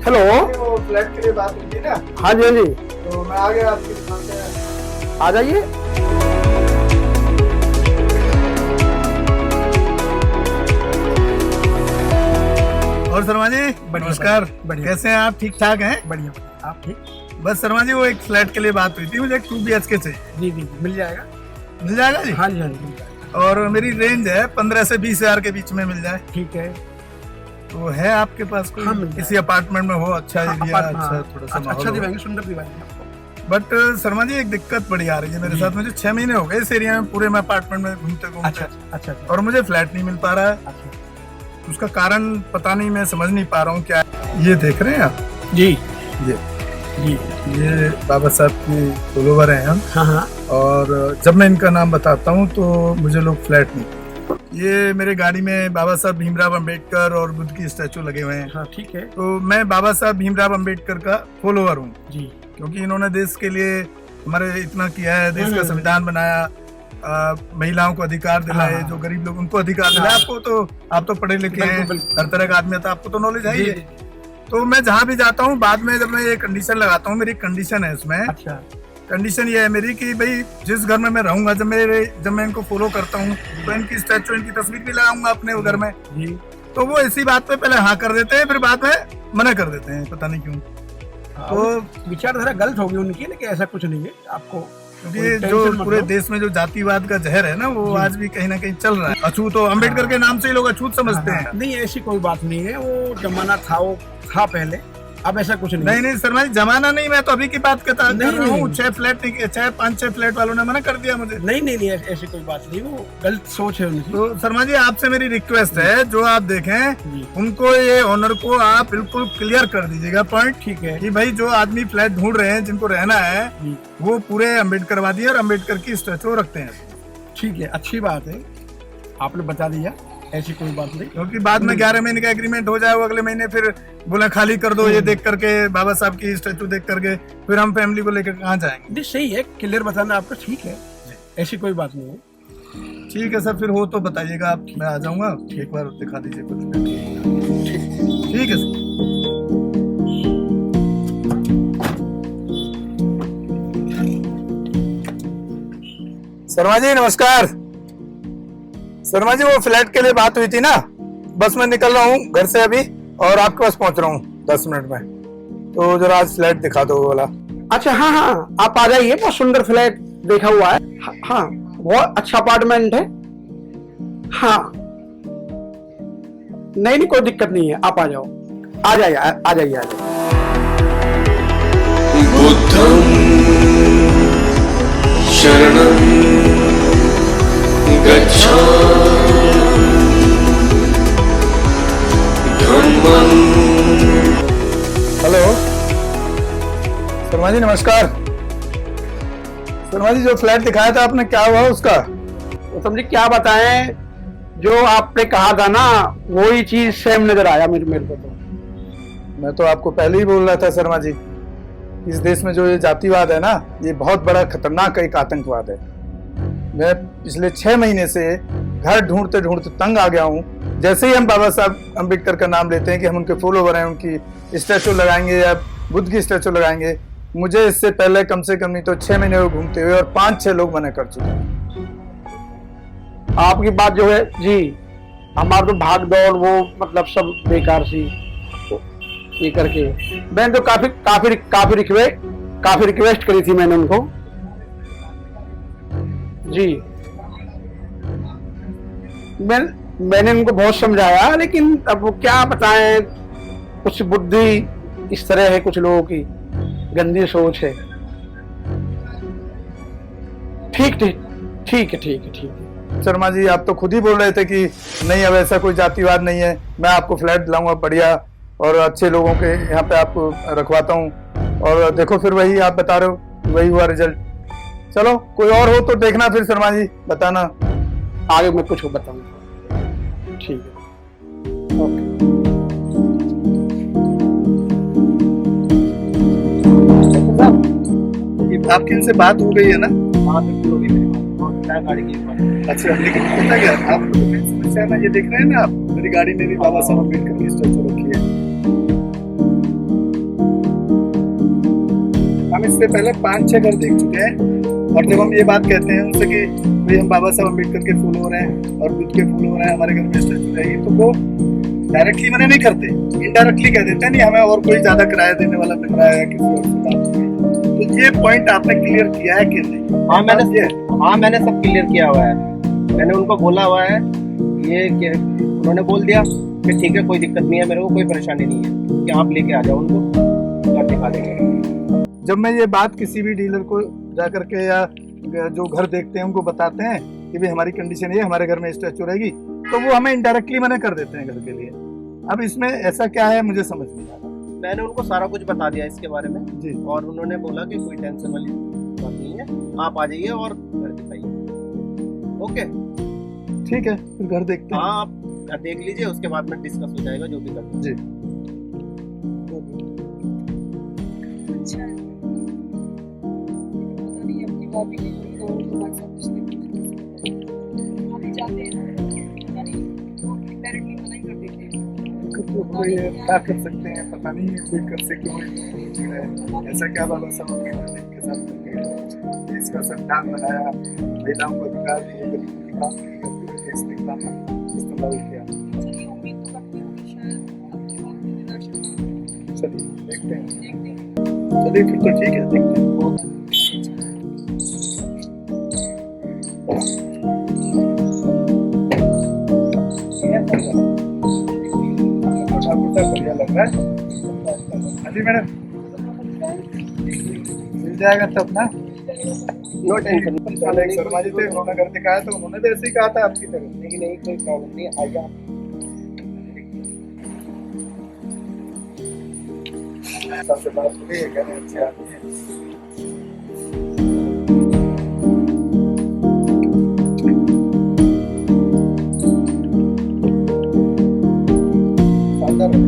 Hello. वो flat के लिए बात हुई थी ना, हाँ जी हाँ जी, तो मैं आ गया आपकी दुकान पे। आ जाइए। और शर्मा जी नमस्कार। बढ़िया। कैसे हैं आप? ठीक ठाक हैं? बढ़िया बढ़िया, आप ठीक? बस शर्मा जी वो एक फ्लैट के लिए बात हुई थी, मुझे 2 BHK चाहिए। जी जी मिल जाएगा। मिल जाएगा जी? हाँ जी हाँ जी मिल जाएगा। और मेरी रेंज है 15 से 20 हजार के बीच में मिल जाए ठीक है। तो है आपके पास कोई? हाँ, मिल जाएगा। किसी अपार्टमेंट में हो, अच्छा एरिया, अच्छा थोड़ा सा अच्छा माहौल हो। दिवाएंगे, सुंदर दिवाएंगे आपको। बट शर्मा जी एक दिक्कत बड़ी आ रही है मेरे साथ। मुझे 6 महीने हो गए इस एरिया में, पूरे मैं अपार्टमेंट में घूमते घूमते, अच्छा अच्छा अच्छा और मुझे फ्लैट नहीं मिल पा रहा है। अच्छा। उसका कारण पता नहीं, मैं समझ नहीं पा रहा हूँ क्या है। ये देख रहे हैं आप? जी ये जी। ये बाबा साहब की फॉलोवर हैं हम। हाँ हाँ। और जब मैं इनका नाम बताता हूँ तो मुझे लोग फ्लैट नहीं। ये मेरे गाड़ी में बाबा साहब भीमराव अंबेडकर और बुद्ध की स्टैचू लगे हुए हैं। हाँ ठीक है। तो मैं बाबा साहब भीमराव अंबेडकर का फॉलोवर हूँ, जी। क्योंकि इन्होंने देश के लिए हमारे इतना किया है, देश का संविधान बनाया, महिलाओं को अधिकार दिलाए, हाँ। जो गरीब लोग उनको अधिकार दिलाए। आपको तो, आप तो पढ़े लिखे हैं, हर तरह का आदमी था, आपको तो नॉलेज है ही है। तो मैं जहाँ भी जाता हूँ, बाद में जब मैं ये कंडीशन लगाता हूँ, मेरी कंडीशन है इसमें। अच्छा। कंडीशन ये है मेरी कि भाई जिस घर में मैं रहूंगा, जब मैं इनको फॉलो करता हूँ तो इनकी स्टैचू, इनकी तस्वीर भी लगाऊंगा अपने घर में। जी। तो वो इसी बात पे पहले हाँ कर देते हैं, फिर बाद में मना कर देते हैं, पता नहीं क्यों। तो विचारधारा गलत होगी उनकी, लेकिन ऐसा कुछ नहीं है आपको। क्योंकि जो पूरे देश में जो जातिवाद का जहर है ना, वो आज भी कहीं ना कहीं चल रहा है। अछूत, तो अम्बेडकर के नाम से ही लोग अछूत समझते हैं। नहीं ऐसी कोई बात नहीं है, वो जमाना था, वो था पहले, अब ऐसा कुछ नहीं। नहीं शर्मा जी, जमाना नहीं, मैं तो अभी की बात कर रहा हूँ। 6 फ्लैट, 5-6 फ्लैट वालों ने मना कर दिया मुझे। नहीं ऐसी कोई बात नहीं, वो गलत सोच है उनकी। तो शर्मा जी आपसे मेरी रिक्वेस्ट है, जो आप देखें उनको, ये ऑनर को आप बिल्कुल क्लियर कर दीजिएगा पॉइंट, ठीक है, कि भाई जो आदमी फ्लैट ढूंढ रहे हैं, जिनको रहना है, वो पूरे अम्बेडकरवादी और अम्बेडकर की स्टैचू रखते हैं। ठीक है, अच्छी बात है, आपने बता दिया, ऐसी कोई बात नहीं। क्योंकि बाद में 11 महीने का एग्रीमेंट हो जाए, वो अगले महीने फिर बोला खाली कर दो, ये देख करके, बाबा साहब की स्टैचू देख करके, फिर हम फैमिली को लेकर कहाँ जाएंगे? नहीं सही है, क्लियर बताना आपका ठीक है, ऐसी कोई बात नहीं है। ठीक है सर, फिर हो तो बताइएगा आप, मैं आ जाऊंगा, एक बार दिखा दीजिए कुछ। ठीक है सर। शर्मा जी नमस्कार। शर्मा जी वो फ्लैट के लिए बात हुई थी ना, बस मैं निकल रहा हूँ घर से अभी, और आपके पास पहुंच रहा हूँ 10 मिनट में। तो जरा आज फ्लैट दिखा दो वो वाला। अच्छा हाँ हाँ, आप आ जाइए, बहुत सुंदर फ्लैट देखा हुआ है। हाँ बहुत अच्छा अपार्टमेंट है। हाँ नहीं कोई दिक्कत नहीं है, आप आ जाओ, आ जाइए आ जाइए आ जाइए। बुद्धं शरणं गच्छामि धम्मं। हेलो शर्मा जी नमस्कार। शर्मा जी जो फ्लैट दिखाया था आपने, क्या हुआ उसका? तो समझे क्या बताएं, जो आपने कहा था ना वही चीज सेम नजर आया मेरे को। तो मैं तो आपको पहले ही बोल रहा था शर्मा जी, इस देश में जो ये जातिवाद है ना, ये बहुत बड़ा खतरनाक एक आतंकवाद है। मैं पिछले 6 महीने से घर ढूंढते ढूंढते तंग आ गया हूँ। जैसे ही हम बाबा साहब अम्बेडकर का नाम लेते हैं कि हम उनके फॉलोवर हैं, उनकी स्टैचू लगाएंगे या बुद्ध की स्टैचू लगाएंगे, मुझे इससे पहले कम से कम नहीं तो 6 महीने हो घूमते हुए, और 5-6 लोग मना कर चुके हैं। आपकी बात जो है जी, हमारा तो भाग दौड़ वो मतलब सब बेकार सी ये करके, मैंने तो काफी रिक्वेस्ट करी थी मैंने उनको जी। मैंने उनको बहुत समझाया, लेकिन अब वो क्या बताएं, कुछ बुद्धि इस तरह है, कुछ लोगों की गंदी सोच है। ठीक है। शर्मा जी आप तो खुद ही बोल रहे थे कि नहीं अब ऐसा कोई जातिवाद नहीं है, मैं आपको फ्लैट दिलाऊंगा बढ़िया और अच्छे लोगों के यहाँ पे आपको रखवाता हूँ, और देखो फिर वही आप बता रहे हो, वही हुआ रिजल्ट। चलो कोई और हो तो देखना, फिर शर्मा जी बताना, आगे मैं कुछ बताऊंगा। ठीक है, ओके। आपकी इनसे बात हो गई है ना? हाँ बिल्कुल होगी मेरी बात, क्या गाड़ी की बात। अच्छा, लेकिन पता क्या, आप मेन समस्या है ना, ये देख रहे हैं ना आप, मेरी गाड़ी में भी बाबा साहब अम्बेडकर की स्टैचू रखी है। इससे पहले 5-6 घर देख चुके हैं, और जब हम ये बात कहते हैं उनसे कि भाई हम बाबा साहब अम्बेडकर के फॉलोअर हैं और बुद्ध के फॉलोअर हैं, हमारे घर में स्टैचू रहेगी, तो वो डायरेक्टली मना नहीं करते, इनडायरेक्टली कह देते हैं नहीं हमें और कोई ज्यादा किराया देने वाला मिल रहा है, किसी और से बात हुई। तो ये पॉइंट आपने क्लियर किया है कि नहीं? मैंने सब क्लियर किया हुआ है। मैंने उनको बोला हुआ है ये कि उन्होंने बोल दिया कि ठीक है कोई दिक्कत नहीं है, मेरे को कोई परेशानी नहीं है कि आप लेके आ जाओ उनको, घर दिखा देंगे। जब मैं ये बात किसी भी डीलर को जा करके या जो घर देखते हैं उनको बताते हैं कि भाई हमारी कंडीशन ये, हमारे घर में स्टैचू रहेगी, तो वो हमें इनडायरेक्टली मना कर देते हैं घर के लिए। अब इसमें ऐसा क्या है मुझे समझ नहीं आ रहा। मैंने उनको सारा कुछ बता दिया इसके बारे में जी, और उन्होंने बोला कि कोई टेंशन वाली बात नहीं है, आप आ जाइए और घर दिखाइए। ओके ठीक है, फिर घर देखते हैं। हाँ, आप घर देख लीजिए, उसके बाद में डिस्कस हो जाएगा जो भी करना। जी अच्छा है। पता नहीं अपनी भाभी ने तो हमारे साथ कुछ नहीं किया। हम ही जाते हैं, पता नहीं वो डायरेक्टली मना ही कर देते हैं। तो कोई क्या कर सकते हैं, पता नहीं कोई कर से क्यों है। ऐसा क्या बाबा साहब अम्बेडकर के साथ करके इसका संविधान बनाया, महिलाओं को अधिकार दिए, गरीबों के इस्तेमाल किया। चलिए उम्मीद तो करती हूँ कि शायद आपकी बात में निराशा। चलिए देखते हैं। देखते हैं। चलिए फिर तो ठीक है, देखते हैं। बढ़िया लग रहा है। हाँ जी मैडम, मिल जाएगा तब ना। No tension. पहले एक शर्मा जी थे, उन्होंने घर दिखाया तो उन्होंने भी ऐसे ही कहा था आपकी तरह। नहीं नहीं, कोई प्रॉब्लम नहीं, आइए आप। सबसे बात हुई है, कहने अच्छे आदमी हैं। शानदार है।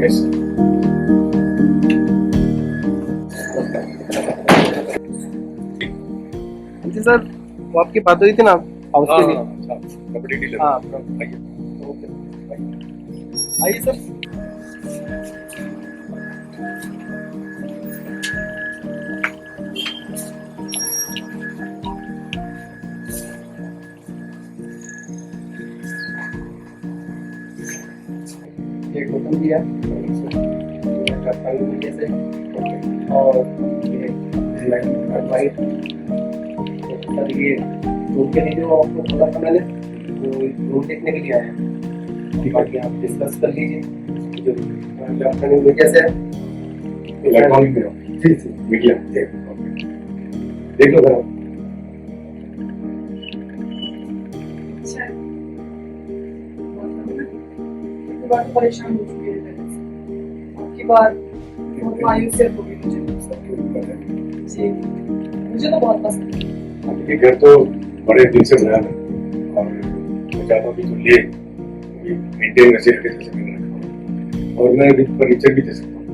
Yes. जी सर, वो आपकी बात हुई थी ना हाउस के लिए? कपड़े डीलर। हाँ, आइए। आइए सर। एक बटन दिया जैसे, और ये लाइन वाइट, सर ये रूम के लिए जो आपको बोला था मैंने, वो रूम देखने के लिए आया है। बाकी आप डिस्कस कर लीजिए जो आपका मीडिया से इलेक्ट्रॉनिक में। जी जी, मीडिया देख लो सर। अच्छा है। आपकी बात परेशान हो चुकी है पहले से। आपकी बात बहुत मायूस से होगी मुझे। जी, मुझे तो बहुत पसंद है। ये घर तो बड़े दिन से बना है और मैं चाहता हूँ कि जो ले मेंटेन वैसे रखे जैसे मैंने रखा, और मैं विद फर्नीचर भी दे सकता हूँ।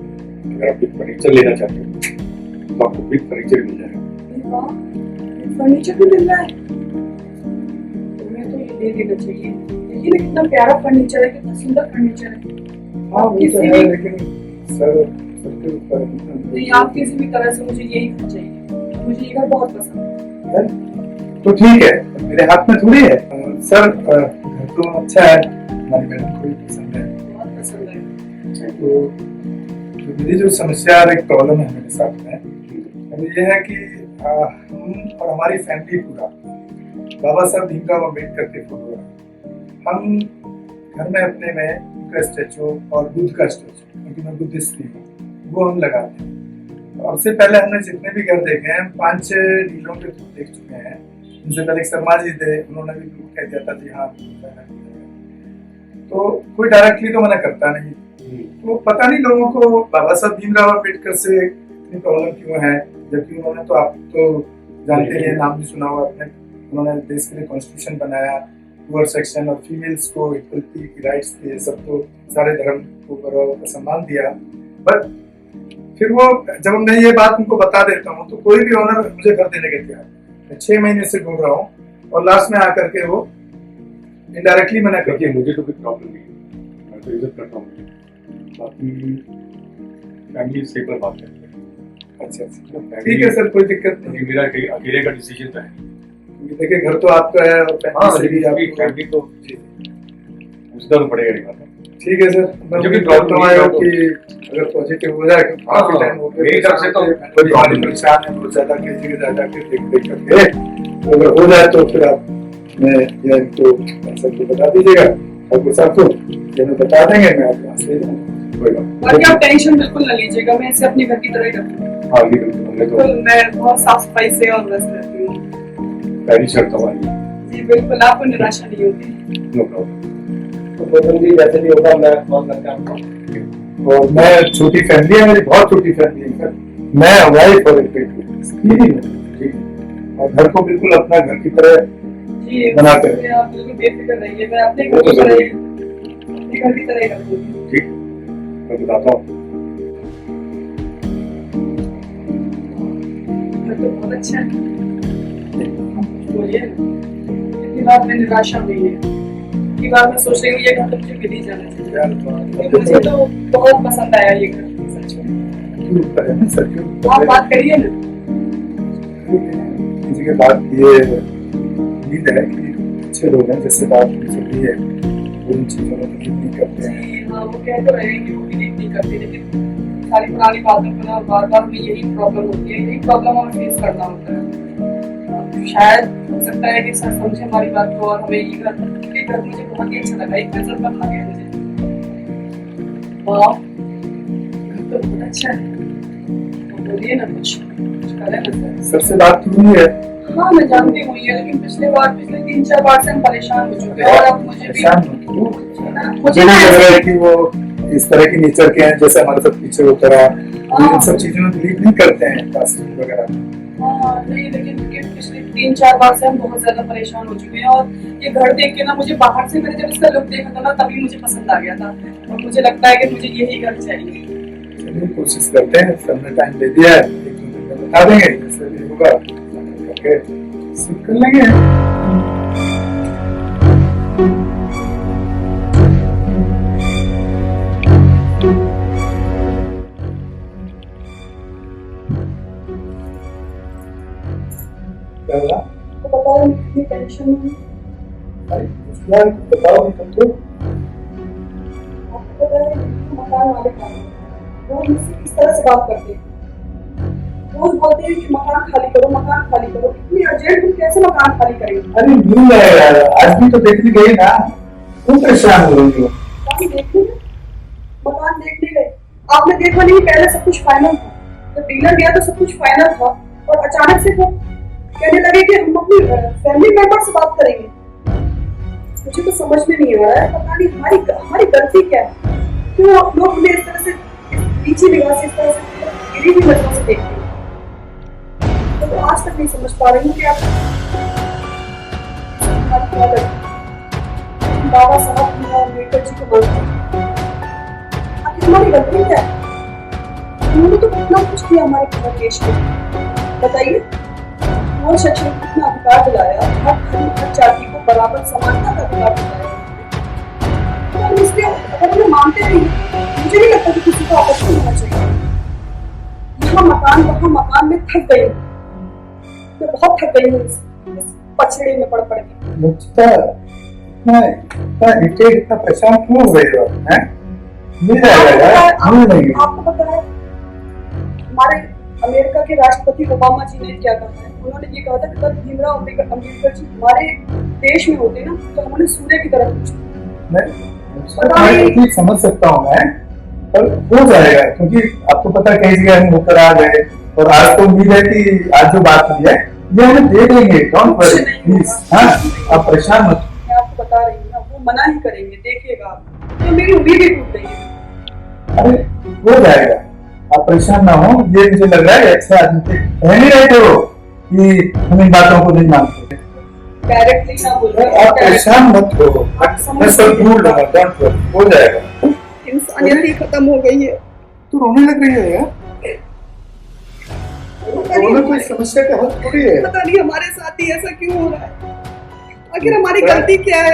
अगर आप विद फर्नीचर लेना चाहते हो तो आपको विद फर्नीचर मिल जाएगा। वाह, फर्नीचर भी मिल रहा है। तुम्हें तो ये दे देना चाहिए। देखिए ना कितना प्यारा फर्नीचर है, कितना सुंदर फर्नीचर है। हाँ वो तो है, लेकिन सर सबके ऊपर नहीं, आप किसी भी तरह से मुझे यही घर चाहिए। मुझे ये घर बहुत पसंद है। तो ठीक है, मेरे हाथ में थोड़ी है। सर घर तो अच्छा है, हमारी मैडम को भी पसंद है। बहुत पसंद है। तो मेरी जो समस्या और एक प्रॉब्लम है मेरे साथ में, वो ये है कि हम और हमारी फैमिली पूरा बाबा साहब भीमराव अम्बेडकर के फॉलोअर हैं। हम घर में अपने में उनका स्टैचू और बुद्ध का स्टैचू, क्योंकि मैं बुद्धिस्ट हूँ, वो हम लगाते हैं। अब से पहले हमने जितने भी घर देखे हैं 5-6 डीलरों के थ्रू देख चुके हैं। उनसे पहले एक शर्मा जी थे, उन्होंने भी कह दिया था जी हाँ। तो कोई डायरेक्टली तो मना करता नहीं। तो पता नहीं लोगों को बाबा साहब भीमराव अम्बेडकर से इतनी प्रॉब्लम क्यों है, जबकि उन्होंने तो आप तो जानते हैं, नाम भी सुना हुआ आपने, उन्होंने देश के लिए कॉन्स्टिट्यूशन बनाया, पुअर सेक्शन और फीमेल्स को इक्वलिटी की राइट्स दिए, सबको सारे धर्म को बराबर का सम्मान दिया। बट फिर वो जब मैं ये बात उनको बता देता हूँ तो कोई भी ऑनर मुझे घर देने के तैयार। मैं 6 महीने से ढूंढ रहा हूँ और लास्ट में आकर के वो इनडायरेक्टली मना कर देखिए मुझे तो कोई प्रॉब्लम नहीं है, मैं तो इज्जत करता हूँ, बाकी फैमिली से पर बात करते हैं। अच्छा अच्छा ठीक है सर, कोई दिक्कत नहीं। ये मेरा कहीं अकेले का डिसीजन तो है नहीं। देखिए घर तो आपका है और हाँ फैमिली से भी लेकिन आपको फैमिली तो उसका तो पड़ेगा नहीं बात। ठीक है सर। मैं जो भी उम्मीद प्रॉब्लम करता है हूँ तो- कि अगर पॉजिटिव हो जाए, क्योंकि काफी हाँ, टाइम हो गया मेरी तरफ से तो कोई प्रॉब्लम परेशान है बहुत ज्यादा, किसी जगह जा जाके देख करके, तो अगर हो जाए तो फिर आप मैं या इनको सबको बता दीजिएगा, आपको सबको ये मैं बता देंगे, मैं आपके यहाँ से कोई बात बाकी आप टेंशन बिल्कुल न लीजिएगा, मैं इसे अपने घर की तरह ही रखूंगी। नहीं। हाँ ये बिल्कुल हमने तो बिल्कुल, मैं बहुत साफ सफाई से और व्यस्त रहती हूँ। पहली शर्त हमारी जी बिल्कुल, आपको निराशा नहीं होगी। No problem. तो गौतम जी जैसे भी होगा मैं कॉल करके आपको। और मैं छोटी फैमिली है मेरी, बहुत छोटी फैमिली है सर, मैं वाइफ और एक बेटी, ठीक है, और घर को बिल्कुल अपना घर की तरह जी बनाते हैं। इसलिए आप बिल्कुल बेफिक्र रहिए, मैं अपने घर की तरह ही अपने घर की तरह ही रखूंगी। ठीक, मैं बताता हूँ। घर तो बहुत अच्छा है, बोलिए ना। इतनी बार मैं निराशा हुई है, इतनी बार मैं सोच रही हूँ ये घर तो मुझे मिल ही जाना चाहिए। मुझे तो बहुत पसंद आया ये घर, सच में। आप बात करिए ना। किसी के बाद ये उम्मीद है कि अच्छे लोग हैं, जैसे बात हुई है वो इन चीजों में तकलीफ नहीं करते हैं। जी हाँ, वो कह तो रहे हैं कि वो बिलीव नहीं करते, लेकिन सारी पुरानी बातों पर ना बार बार हमें यही प्रॉब्लम होती है, यही प्रॉब्लम हमें फेस करना होता है। शायद हो सकता है कि सर समझे हमारी बात को, और हमें ये घर मुझे बहुत ही अच्छा लगा, एक नजर पर आ गया मुझे। वाह, घर तो बहुत अच्छा है। बोलिए ना, कुछ करें ना सर। सर से बात हुई है? हाँ मैं जानती हूँ ये, लेकिन पिछले 3-4 बार से हम परेशान हो चुके हैं, और अब मुझे भी परेशान मत हो। मुझे मुझे ना नहीं लग रहा है ऐसे- कि वो इस तरह की नेचर के हैं जैसे हमारे साथ पीछे होता रहा, वो इन सब चीजों में बिलीव नहीं करते हैं, कास्टिंग वगैरह। हाँ नहीं, लेकिन पिछले 3-4 बार से हम बहुत ज्यादा परेशान हो चुके हैं, और ये घर देख के ना मुझे बाहर से, मैंने जब इसका लुक देखा था ना तभी मुझे पसंद आ गया था, और मुझे लगता है कि मुझे यही घर चाहिए। चलिए कोशिश करते हैं, सबने टाइम दे दिया है, 1-2 दिन में बता देंगे, जैसे भी होगा करके शिफ्ट कर लेंगे। क्या हुआ? तो बताओ कितनी टेंशन है। भाई फिलहाल बताओ नहीं तुमको। आपको पता है कि मकान मालिक आए हैं, वो मुझसे किस तरह से बात करते हैं। रोज बोलते हैं कि मकान खाली करो, मकान खाली करो। इतनी अर्जेंट हम कैसे मकान खाली करेंगे? अरे मिल जाएगा यार, आज भी तो देखने गई ना, तुम परेशान हो रही हो। मकान देखने गए, मकान देखने गए, आपने देखा नहीं पहले सब कुछ फाइनल था, जब डीलर गया तो सब कुछ फाइनल था, और अचानक से वो कहने लगे कि हम अपनी फैमिली मेंबर से बात करेंगे। मुझे तो समझ में नहीं आ रहा है, पता नहीं हमारी गलती क्या है, क्यों लोग हमें इस तरह से नीची निगाह से, इस तरह से गिरी हुई नजरों से देखते हैं। तो आज तक नहीं समझ पा रही हूँ कि आप बाबा साहब और अम्बेडकर जी को मानते हैं, आखिर हमारी गलती क्या है? उन्होंने तो कितना कुछ किया हमारे भारत देश में, बताइए। वो शख्स ने कितना अधिकार दिलाया, हर धर्म हर जाति को बराबर समानता का अधिकार दिलाया, और इसलिए अगर हमें मानते नहीं, मुझे नहीं लगता कि किसी को आपत्ति होना चाहिए। यहाँ मकान में थक गई हूँ, मैं बहुत थक गई हूँ इस पछड़े में पड़ के। मुझता इतना irritate, इतना परेशान क्यों हो गई हो, हैं? मिल जाएगा यार, मिल जाएंगे। आपको पता है हमारे अमेरिका के राष्ट्रपति ओबामा जी ने क्या कहा है? उन्होंने ये कहा था कि जब भीमराव अम्बेडकर जी हमारे देश में होते ना, तो हम उन्हें सूर्य की तरफ पूछते। मैं तुम्हारी तकलीफ समझ सकता हूँ मैं, पर हो जाएगा, क्योंकि आपको पता है कई जगह हम होकर आ गए, और आज तो उम्मीद है कि आज जो बात हुई है ये हमें देख लेंगे, डोंट वरी प्लीज। हाँ आप परेशान मत। मैं आपको बता रही हूँ ना, वो मना ही करेंगे, देखिएगा आप। तो मेरी उम्मीद ही टूट रही है। अरे हो जाएगा, आप परेशान ना हो, ये मुझे लग रहा है अच्छे आदमी थे, कह नहीं रहे थे वो कि हम इन बातों को नहीं मानते। डायरेक्टली ना बोलो, आप परेशान मत हो, मैं सब भूल लूंगा, डोंट वरी, हो जाएगा। इंसानियत ही खत्म हो गई है। तू रोने लग रही है यार? रोना कोई समस्या का हल थोड़ी है। पता नहीं हमारे साथ ही ऐसा क्यों हो रहा है, आखिर हमारी गलती क्या है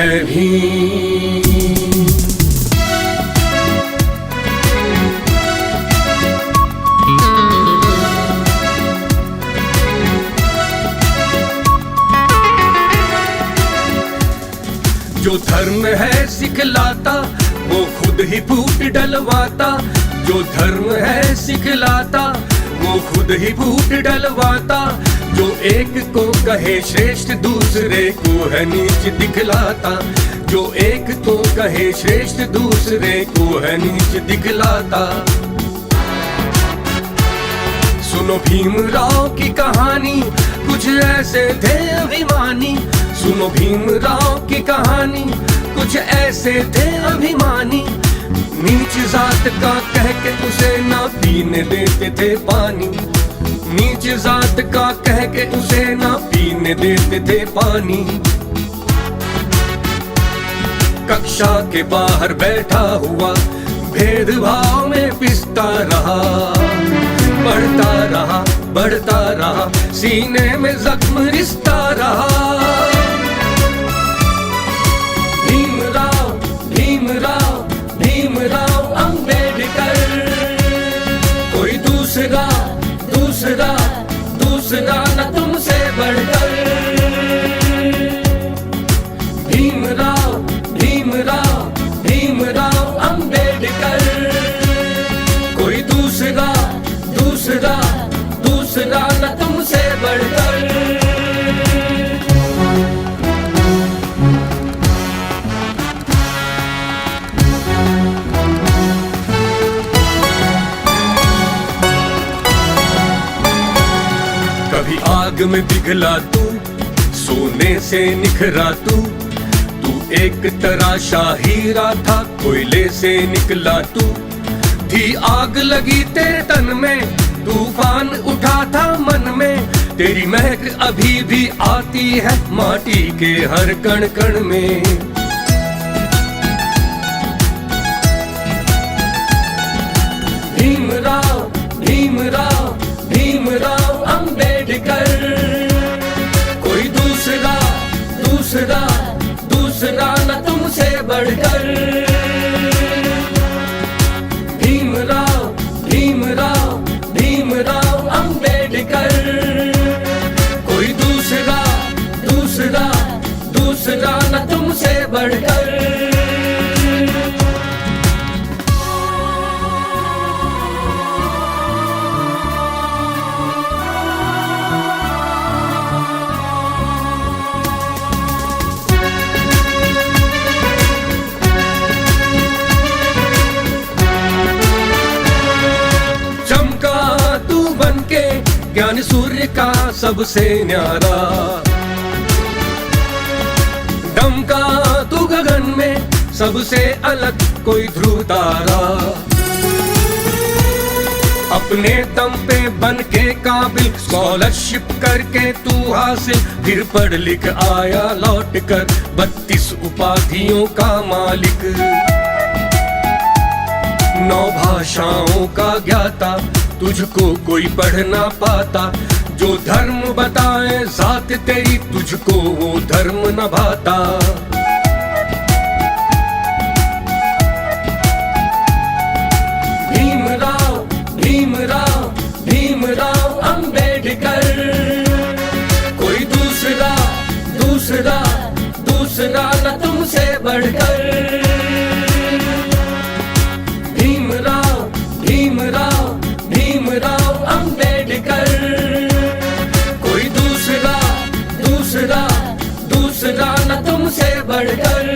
जय भीम। जो धर्म है सिखलाता वो खुद ही फूट डलवाता, जो धर्म है सिखलाता वो खुद ही फूट डलवाता, जो एक को कहे श्रेष्ठ दूसरे को है नीच दिखलाता, जो एक को कहे श्रेष्ठ दूसरे को है नीच दिखलाता। सुनो भीमराव की कहानी, कुछ ऐसे थे अभिमानी, सुनो भीमराव की कहानी, कुछ ऐसे थे अभिमानी, नीच जात का कह के उसे ना पीने देते थे पानी, नीच जात का कह के उसे ना पीने देते थे पानी। कक्षा के बाहर बैठा हुआ भेदभाव में पिसता रहा, बढ़ता रहा बढ़ता रहा, सीने में जख्म रिश्ता रहा। भीमराव भीमराव भीमराव अंबेडकर, कोई दूसरा दूसरा दूसरा न तुमसे बढ़कर। भीमराव भीमराव भीमराव अंबेडकर, कोई दूसरा दूसरा दूसरा न तुमसे बढ़कर। कभी आग में पिघला तू, सोने से निखरा तू, तू एक तराशा हीरा था कोयले से निकला तू, थी आग लगी तेरे तन में, तूफान उठा था मन में, तेरी महक अभी भी आती है माटी के हर कण कण में। भीमराव भीमराव भीमराव अंबेडकर, कोई दूसरा दूसरा दूसरा न तुमसे बढ़कर। भीमराव भीमराव भीमराव अंबेडकर, कोई दूसरा दूसरा दूसरा न तुमसे बढ़कर। ज्ञान सूर्य का सबसे न्यारा, दमका तू गगन में सबसे अलग कोई ध्रुव तारा, अपने दम पे बन के काबिल स्कॉलरशिप करके तू हासिल, फिर पढ़ लिख आया लौट कर 32 उपाधियों का मालिक, 9 भाषाओं का ज्ञाता, तुझको कोई पढ़ ना पाता, जो धर्म बताए जात तेरी तुझको वो धर्म न भाता। भीमराव भीमराव भीमराव अंबेडकर, कोई दूसरा दूसरा दूसरा न तुमसे बढ़कर। भीमराव भीमराव भीमराव अंबेडकर, कोई दूसरा दूसरा दूसरा न तुमसे बढ़कर।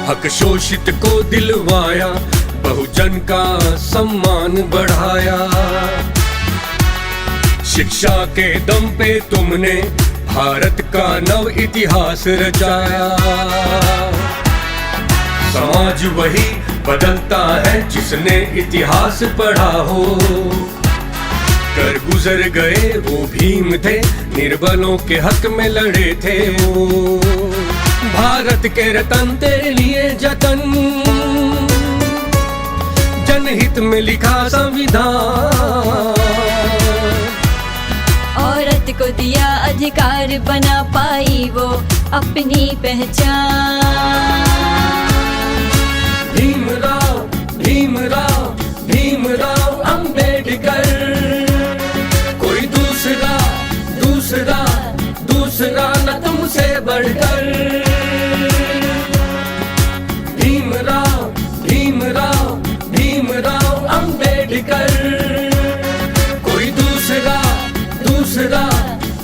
हक शोषित को दिलवाया, बहुजन का सम्मान बढ़ाया, शिक्षा के दम पे तुमने भारत का नव इतिहास रचाया। समाज वही बदलता है जिसने इतिहास पढ़ा हो, कर गुजर गए वो भीम थे, निर्बलों के हक में लड़े थे वो। भारत के रतन तेरे लिए जतन, जनहित में लिखा संविधान, औरत को दिया अधिकार, बना पाई वो अपनी पहचान। भीमराव भीमराव भीमराव अंबेडकर, कोई दूसरा दूसरा दूसरा न तुमसे बढ़कर। भीमराव भीमराव भीमराव अंबेडकर, कोई दूसरा दूसरा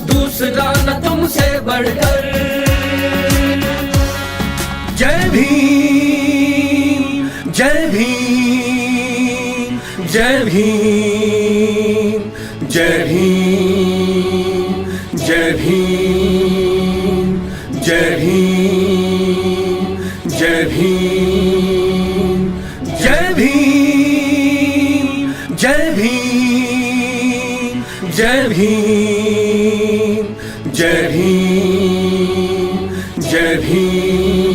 दूसरा न तुमसे बढ़कर। जय भीम जय भीम जय भीम जय भीम जय भीम जय भीम जय भीम जय भीम जय भीम जय भीम जय भीम जय भीम।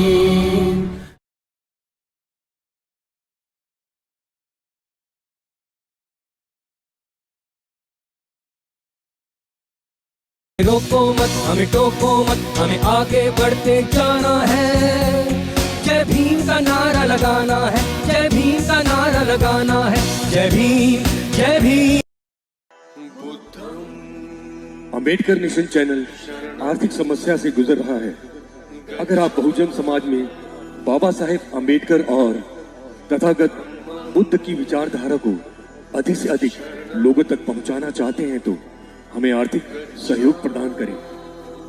रोको मत हमें टोको मत, हमें आगे बढ़ते जाना है। जय भीम का नारा लगाना है, जय भीम का नारा लगाना है। जय भीम जय भीम। अंबेडकर नेशन चैनल आर्थिक समस्या से गुजर रहा है। अगर आप बहुजन समाज में बाबा साहेब अंबेडकर और तथागत बुद्ध की विचारधारा को अधिक से अधिक लोगों तक पहुंचाना चाहते हैं तो हमें आर्थिक सहयोग प्रदान करें,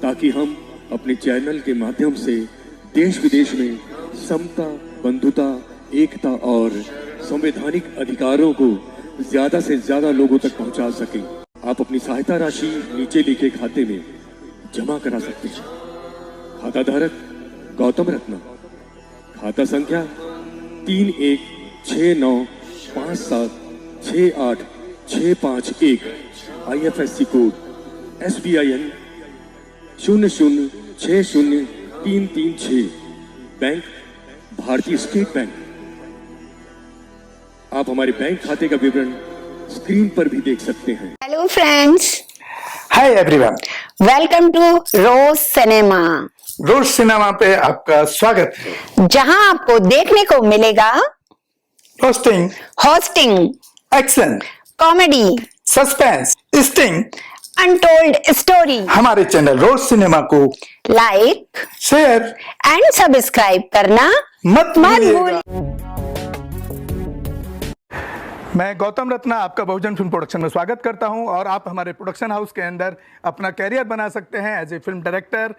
ताकि हम अपने चैनल के माध्यम से देश विदेश में समता, बंधुता, एकता और संवैधानिक अधिकारों को ज्यादा से ज्यादा लोगों तक पहुंचा सकें। आप अपनी सहायता राशि नीचे लिखे खाते में जमा करा सकते हैं। खाता धारक गौतम रत्ना, खाता संख्या 3169576865 IFSC कोड SBIN 0060336, बैंक भारतीय स्टेट बैंक। आप हमारे बैंक खाते का विवरण स्क्रीन पर भी देख सकते हैं। Hello friends, hi everyone, welcome to Rose Cinema. Rose Cinema पे आपका स्वागत है, जहां आपको देखने को मिलेगा roasting, hosting, action, comedy, suspense, sting, untold story. हमारे चैनल रोज सिनेमा को लाइक, शेयर एंड सब्सक्राइब करना मत भूलिएगा। भूलिएगा। मैं गौतम रत्ना आपका बहुजन फिल्म प्रोडक्शन में स्वागत करता हूं और आप हमारे प्रोडक्शन हाउस के अंदर अपना कैरियर बना सकते हैं as a film director,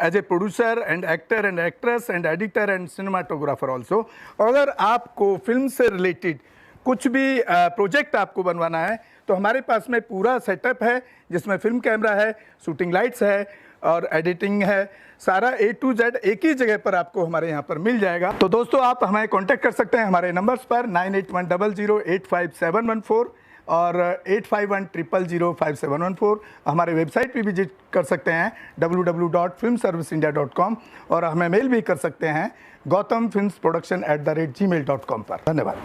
as a producer and actor and actress and editor and cinematographer also. अगर आपको फिल्म से रिलेटेड कुछ भी प्रोजेक्ट आपको बनवाना है तो हमारे पास में पूरा सेटअप है, जिसमें फिल्म कैमरा है, शूटिंग लाइट्स है और एडिटिंग है। सारा A to Z एक ही जगह पर आपको हमारे यहाँ पर मिल जाएगा। तो दोस्तों, आप हमें कांटेक्ट कर सकते हैं हमारे नंबर्स पर 9810085714 और 8510005714। हमारे वेबसाइट पे विजिट कर सकते हैं www.filmserviceindia.com और हमें मेल भी कर सकते हैं gautamfilmsproduction@gmail.com पर। धन्यवाद।